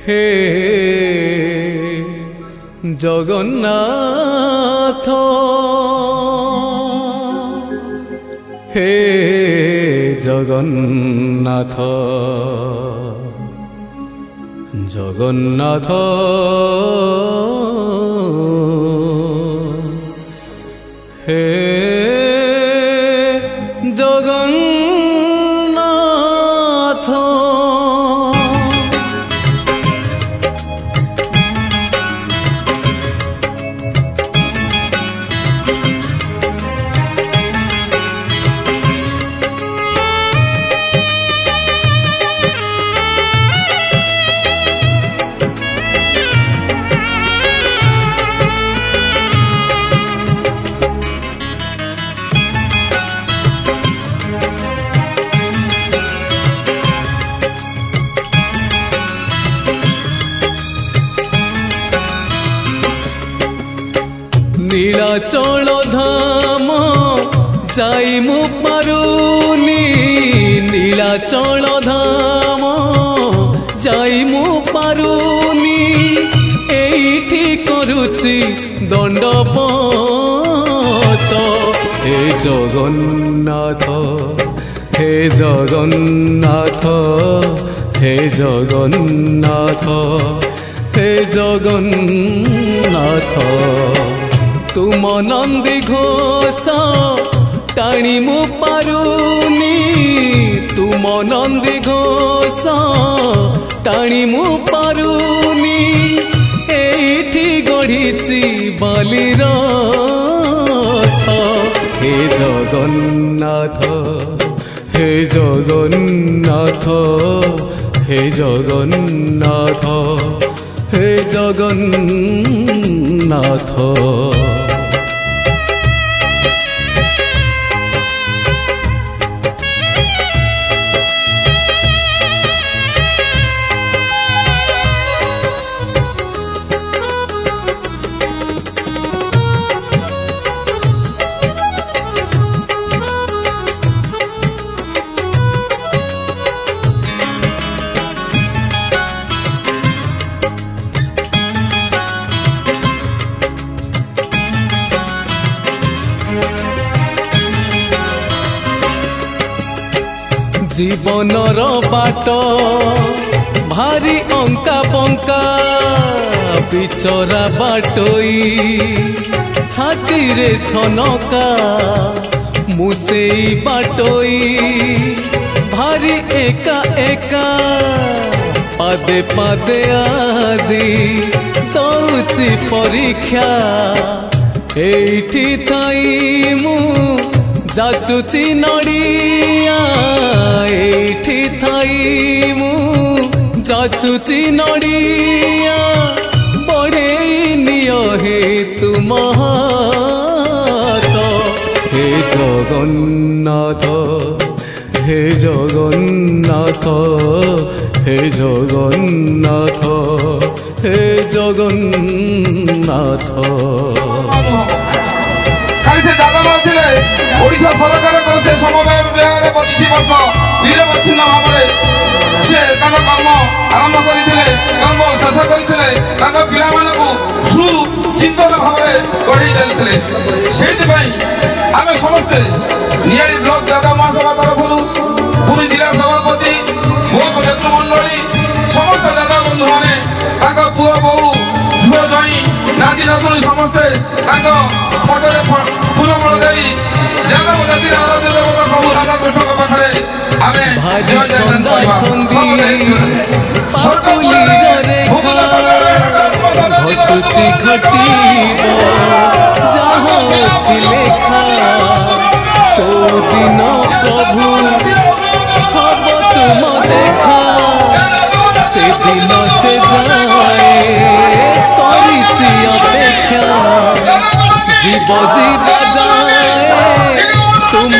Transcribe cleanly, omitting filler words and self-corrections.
হে জগন্নাথ হে জগন্নাথ জগন্নাথ হে জগন্নাথ নীলাচল ধাম যাই মু পারুনি নীলাচল ধাম যাই মু পারুনি এইটি করুচি দণ্ডপত হে জগন্নাথ হে জগন্নাথ হে জগন্নাথ হে জগন্নাথ তুম নন্দী ঘোষ টাণি মু পারুনি তুম নন্দী ঘোষ টাণি মু পারুনি এইটি গড়িছি বালির হে জগন্নাথ হে জগন্নাথ হে জগন্নাথ হে জগন্নাথ জীবনর বাট ভারি অঙ্কা বঙ্কা বিচরা বাটই ছাতিরে ছনকা মুসেই বাটই ভারি একা একা পাদে পাদে আজি দৌছি পরীক্ষা এইটি থাই মু যাচুচি নড়িয়া এইটি থাই মু যাচুচি নড়িয়া বড়েই নিয় হে তুম হাত হে জগন্নাথ হে জগন্নাথ হে জগন্নাথ হে জগন্নাথ ওড়িশা সরকারের সে সমবায় বিভাগের 25 বর্ষ নিরবচ্ছিন্ন ভাবে সে তাঁর কর্ম আরম্ভ করে কর্ম শেষ করে তাঁর পিলামানଙ୍କୁ সুচিন্তন ভাবে গড়ি চালিয়ে সেইপাই আমি সমস্তে নিয়াড়ি ব্লক দাদা মহাসভা তরফରୁ পুরী জেলা সভাপতি ମୋ নেতৃমণ্ডলী সমস্ত দাদা বন্ধু মানে তাঁর পুଅ ବୋଉ ଝୁଅ ଜ୍ୱାଇଁ ନାତି ନାତୁଣୀ ସମସ୍ତେ ତାଙ୍କ ଫଟୋରେ ଫୁଲମାଳ ଦେଇ ଯାଦବ ଜାତିର ଆରାଧ୍ୟ ଦେବତା ପ୍ରଭୁ ରାଧାକୃଷ୍ଣଙ୍କ ପାଖରେ ଆମେ ঘটুচি ঘটিব যাহা ଅଛି লেখা কোদিন প্রভু হব তুম দেখা সেদিন সে যায় করিছি অপেক্ষা জীব জীবা যায় তুম